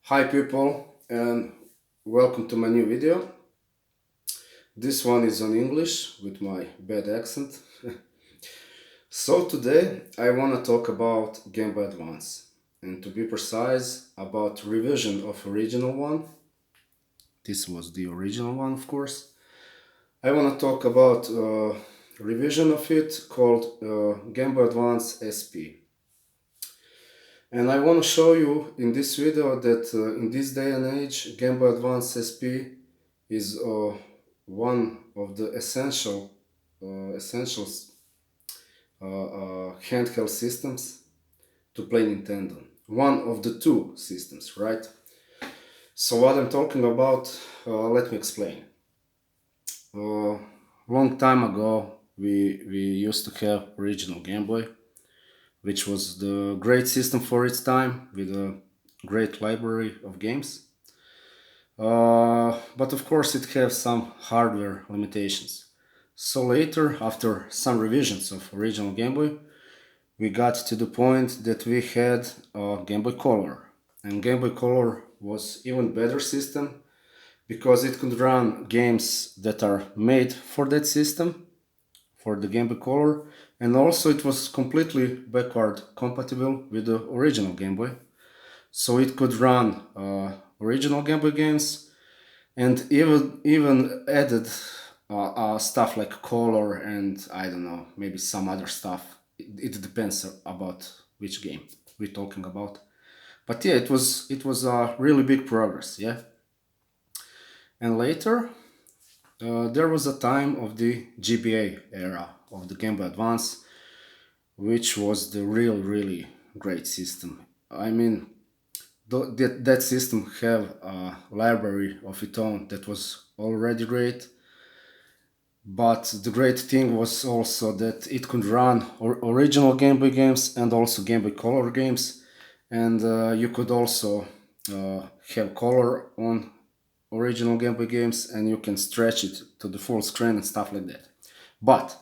Hi people, and welcome to my new video. This one is on English with my bad accent. So today I want to talk about Game Boy Advance, and to be precise, about revision of original one. This was the original one, of course. I want to talk about revision of it called Game Boy Advance SP. And I want to show you in this video that in this day and age, Game Boy Advance SP is one of the essentials handheld systems to play Nintendo. One of the two systems, right? So what I'm talking about, let me explain. Long time ago, we used to have original Game Boy, which was the great system for its time with a great library of games. But of course, it has some hardware limitations. So later, after some revisions of original Game Boy, we got to the point that we had a Game Boy Color. And Game Boy Color was even better system because it could run games that are made for that system, for the Game Boy Color, and also it was completely backward compatible with the original Game Boy. So it could run original Game Boy games and even added stuff like color and I don't know, maybe some other stuff. It depends about which game we're talking about. But yeah, it was a really big progress, yeah. And later, there was a time of the GBA era of the Game Boy Advance, which was the really great system. I mean, that system have a library of its own that was already great, but the great thing was also that it could run original Game Boy games and also Game Boy Color games, and you could also have color on original Game Boy games, and you can stretch it to the full screen and stuff like that. But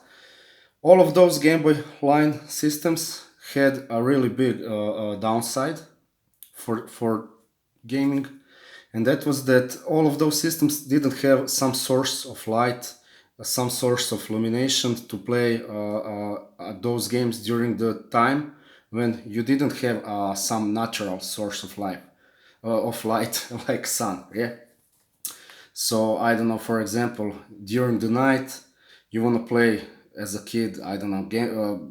all of those Game Boy line systems had a really big downside for gaming, and that was that all of those systems didn't have some source of light, some source of illumination to play those games during the time when you didn't have some natural source of light like sun. Yeah. So I don't know. For example, during the night, you want to play as a kid. I don't know,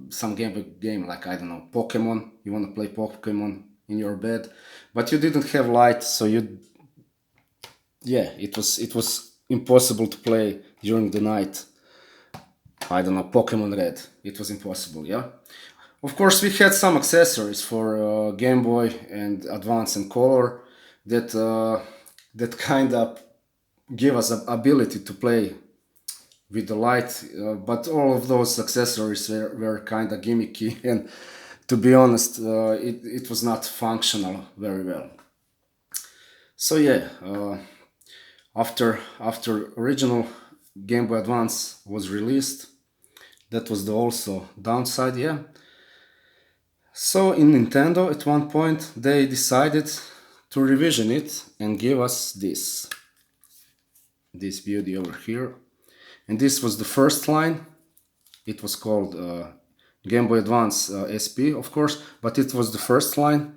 some Game Boy game like I don't know Pokemon. You want to play Pokemon in your bed, but you didn't have light, so it was impossible to play during the night. I don't know, Pokemon Red. It was impossible. Yeah. Of course, we had some accessories for Game Boy and Advance and Color that kind of give us the ability to play with the light, but all of those accessories were kind of gimmicky, and to be honest, it was not functional very well. So yeah, after original Game Boy Advance was released, that was the also downside, yeah. So in Nintendo, at one point, they decided to revision it and give us this beauty over here. And this was the first line. It was called Game Boy Advance SP, of course, but it was the first line,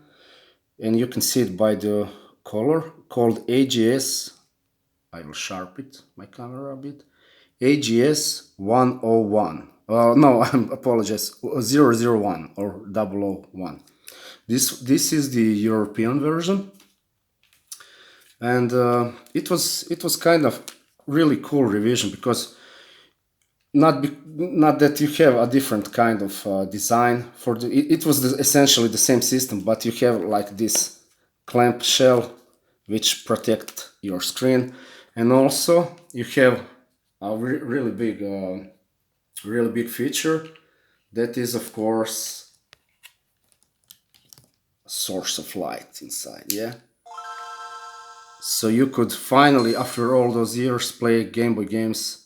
and you can see it by the color called AGS. I will sharpen it, my camera a bit. AGS 101. No, I apologize. 001 or 001. This is the European version, and it was kind of really cool revision because not that you have a different kind of design for it was essentially the same system, but you have like this clamp shell which protect your screen, and also you have a really big feature that is of course source of light inside, yeah. So you could finally, after all those years, play Game Boy games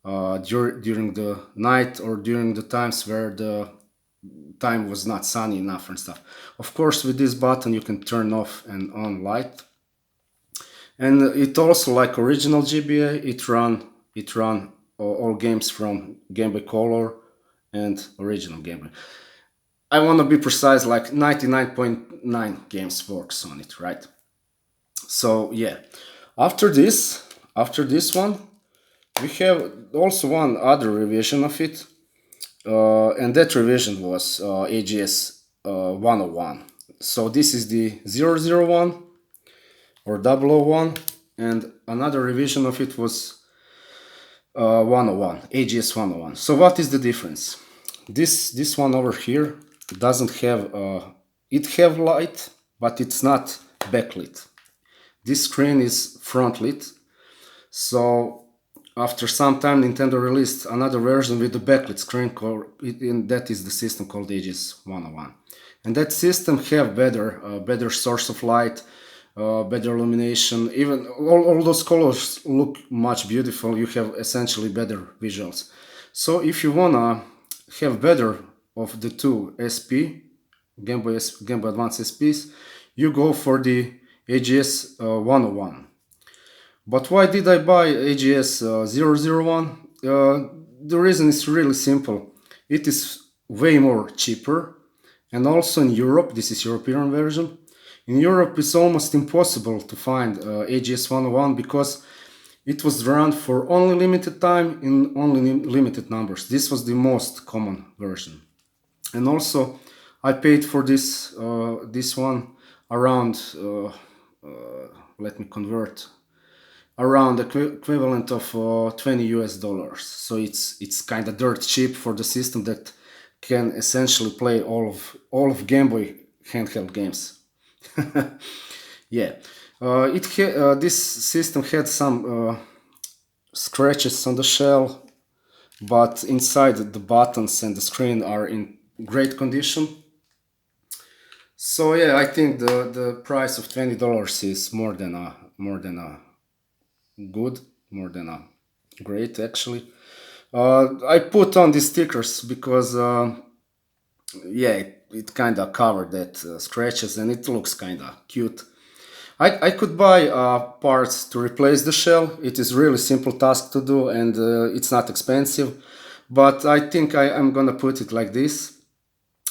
during the night or during the times where the time was not sunny enough and stuff. Of course, with this button you can turn off and on light and it also like original GBA. It run all games from Game Boy Color and original Game Boy. I want to be precise, like 99.9 games works on it, right? So yeah, after this, after this one, we have also one other revision of it, and that revision was AGS 101. So this is the 001 or 001, and another revision of it was 101, AGS 101. So what is the difference? This one over here doesn't have it have light, but it's not backlit. This screen is front lit. So after some time, Nintendo released another version with the backlit screen, and that is the system called Aegis 101. And that system have better source of light, better illumination. Even all those colors look much beautiful. You have essentially better visuals. So if you wanna have better of the two SP, Game Boy Advance SPs, you go for the AGS 101. But why did I buy AGS 001? The reason is really simple. It is way more cheaper, and also in Europe, this is European version. In Europe, it's almost impossible to find AGS 101 because it was run for only limited time in only limited numbers. This was the most common version, and also I paid for this one around. Let me convert around the equivalent of 20 US dollars. So it's kind of dirt cheap for the system that can essentially play all of Game Boy handheld games. Yeah, this system had some scratches on the shell, but inside the buttons and the screen are in great condition. So yeah, I think the price of $20 is more than a good, more than a great actually. I put on these stickers because yeah, it kind of covered that scratches and it looks kind of cute. I could buy parts to replace the shell. It is really simple task to do and it's not expensive. But I think I'm gonna put it like this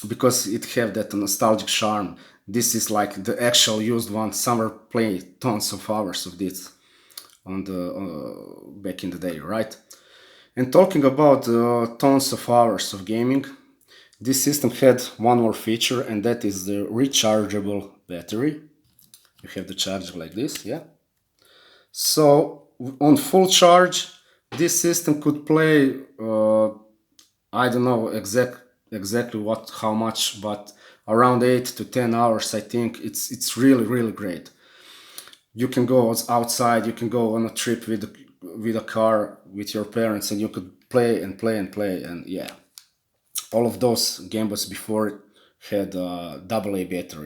because it have that nostalgic charm. This is like the actual used one. Summer play tons of hours of this on the back in the day, right? And talking about tons of hours of gaming, this system had one more feature, and that is the rechargeable battery. You have the charger like this, yeah. So on full charge, this system could play. I don't know exactly how much, but around 8 to 10 hours. I think it's really great. You can go outside, you can go on a trip with a car with your parents, and you could play and play and play. And yeah, all of those Game Boys before had AA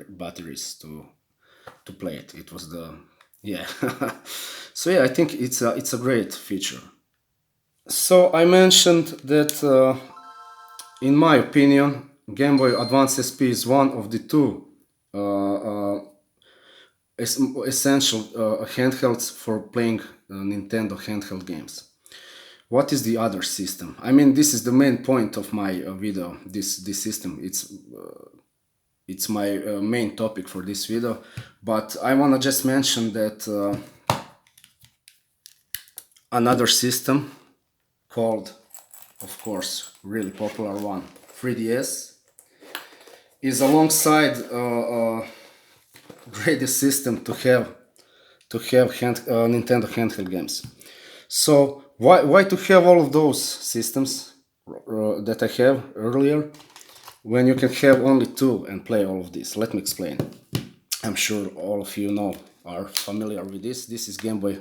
batteries to play it. It was the yeah. So yeah, I think it's a great feature. So I mentioned that in my opinion, Game Boy Advance SP is one of the two essential handhelds for playing Nintendo handheld games. What is the other system? I mean, this is the main point of my video. This system, it's my main topic for this video. But I wanna just mention that another system called, of course, really popular one, 3DS, is alongside greatest system to have Nintendo handheld games. So why to have all of those systems that I have earlier when you can have only two and play all of this? Let me explain. I'm sure all of you are familiar with this. This is Game Boy.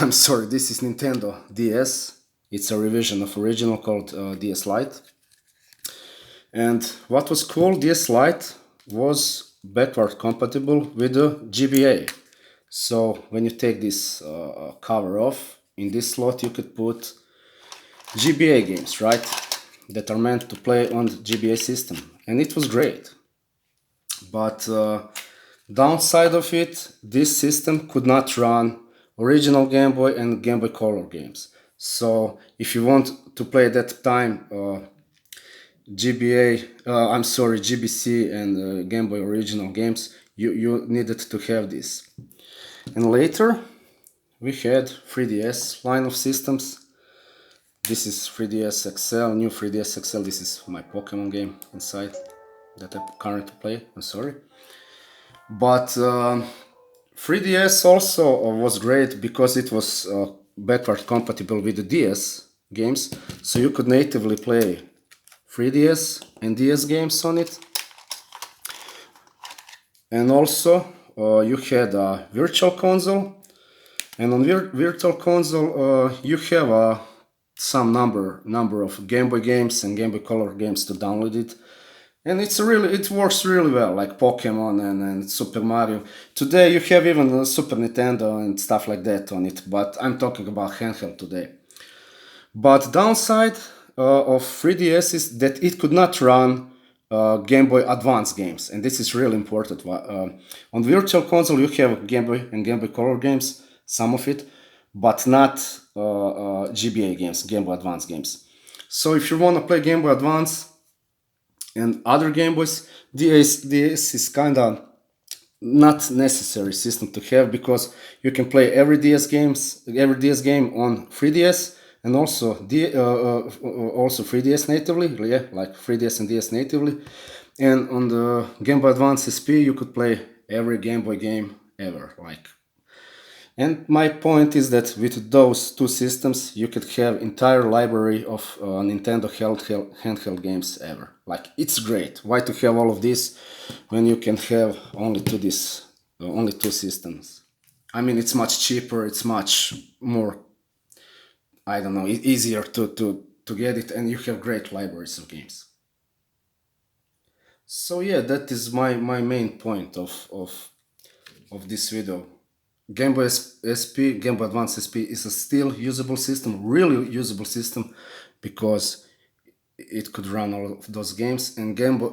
I'm sorry. This is Nintendo DS. It's a revision of original called DS Lite. And what was cool, DS Lite was backward compatible with the GBA. So when you take this cover off, in this slot you could put GBA games, right? That are meant to play on the GBA system. And it was great. But Downside of it, this system could not run original Game Boy and Game Boy Color games. So if you want to play at that time GBC and Game Boy original games, you needed to have this. And later we had 3DS line of systems. This is 3DS XL, new 3DS XL. This is my Pokemon game inside that I currently play. I'm sorry. But 3DS also was great because it was backward compatible with the DS games, so you could natively play 3DS and DS games on it. And also you had a virtual console, and on virtual console you have some number of Game Boy games and Game Boy Color games to download it. And it works really well, like Pokemon and Super Mario. Today you have even Super Nintendo and stuff like that on it, but I'm talking about handheld today. But downside of 3DS is that it could not run Game Boy Advance games, and this is really important. On Virtual Console you have Game Boy and Game Boy Color games, some of it, but not GBA games, Game Boy Advance games. So if you want to play Game Boy Advance and other Game Boys, DS is kind of not necessary system to have because you can play every DS game on 3DS and also also 3DS natively, yeah, like 3DS and DS natively. And on the Game Boy Advance SP, you could play every Game Boy game ever, like. And my point is that with those two systems, you could have entire library of Nintendo handheld games ever. Like, it's great. Why to have all of this when you can have only two systems? I mean, it's much cheaper. It's much more, I don't know, easier to get it, and you have great libraries of games. So yeah, that is my main point of this video. Game Boy SP, Game Boy Advance SP is a still usable system, really usable system, because it could run all of those games. And Game Boy,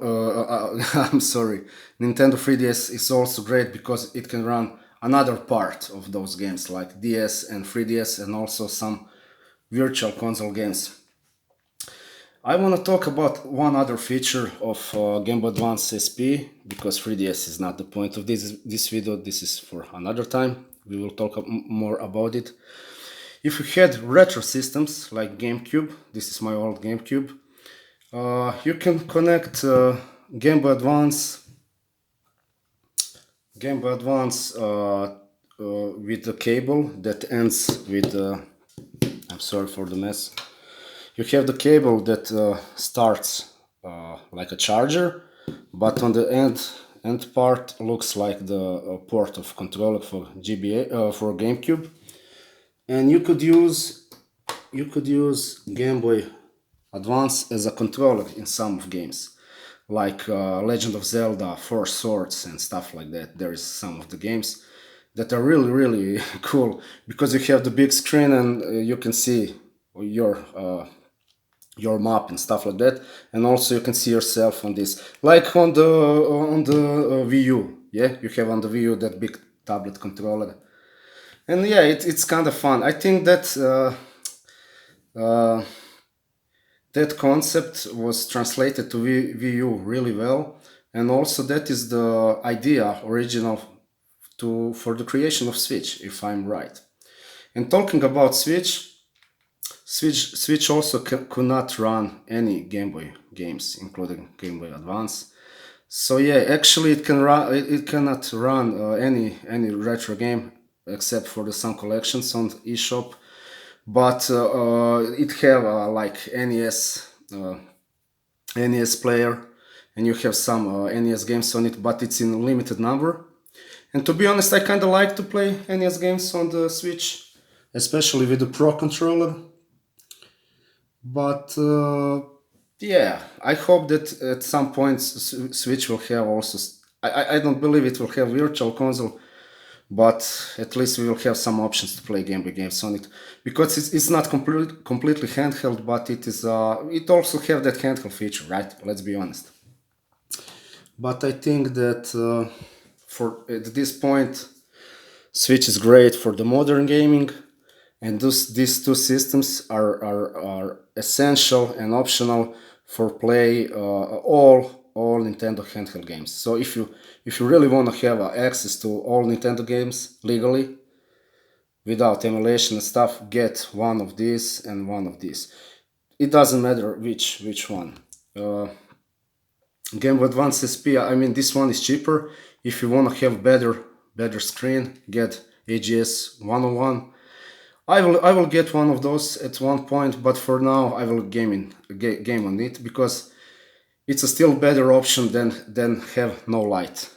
I'm sorry, Nintendo 3DS is also great because it can run another part of those games like DS and 3DS and also some virtual console games. I want to talk about one other feature of Game Boy Advance SP because 3DS is not the point of this video. This is for another time. We will talk more about it. If you had retro systems like GameCube, this is my old GameCube, you can connect Game Boy Advance with the cable that ends with. I'm sorry for the mess. You have the cable that starts like a charger, but on the end part looks like the port of controller for GBA for GameCube, and you could use Game Boy Advance as a controller in some of games, like Legend of Zelda, Four Swords, and stuff like that. There is some of the games that are really cool because you have the big screen and you can see your map and stuff like that, and also you can see yourself on this, like on the Wii U. Yeah, you have on the Wii U that big tablet controller, and yeah, it's kind of fun. I think that that concept was translated to Wii U really well, and also that is the idea original for the creation of Switch, if I'm right. And talking about Switch also could not run any Game Boy games, including Game Boy Advance. So yeah, actually it can run. It cannot run any retro game except for the some collections on eShop. But it have like NES player, and you have some NES games on it, but it's in limited number. And to be honest, I kind of like to play NES games on the Switch, especially with the Pro controller. But yeah, I hope that at some point Switch will have also. I don't believe it will have Virtual Console, but at least we will have some options to play Game Boy games on it because it's not completely handheld, but it is. It also have that handheld feature, right? Let's be honest. But I think that for at this point, Switch is great for the modern gaming, and these two systems are essential and optional for play all Nintendo handheld games. So if you really want to have access to all Nintendo games legally without emulation and stuff, get one of these and one of these. It doesn't matter which one. Uh, Game Boy Advance SP. I mean, this one is cheaper. If you want to have better screen, get AGS 101. I will get one of those at one point, but for now I will game on it because it's a still better option than have no light.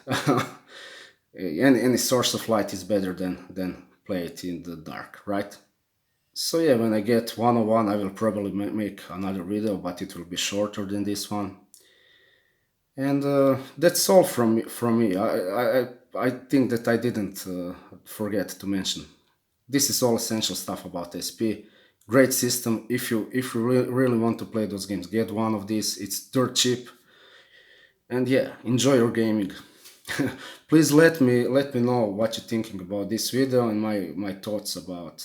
Any source of light is better than play it in the dark, right? So yeah, when I get 101, I will probably make another video, but it will be shorter than this one. And that's all from me. I think that I didn't forget to mention. This is all essential stuff about SP. Great system. If you really want to play those games, get one of these. It's dirt cheap. And yeah, enjoy your gaming. Please let me know what you're thinking about this video and my thoughts about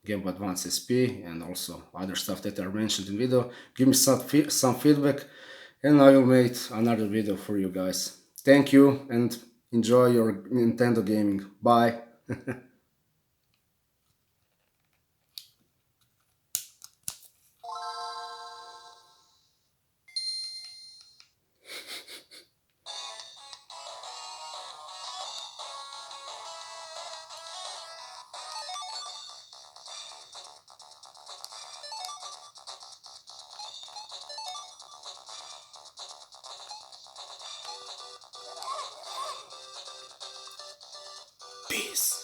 Game Boy Advance SP and also other stuff that are mentioned in video. Give me some feedback, and I will make another video for you guys. Thank you and enjoy your Nintendo gaming. Bye. Peace.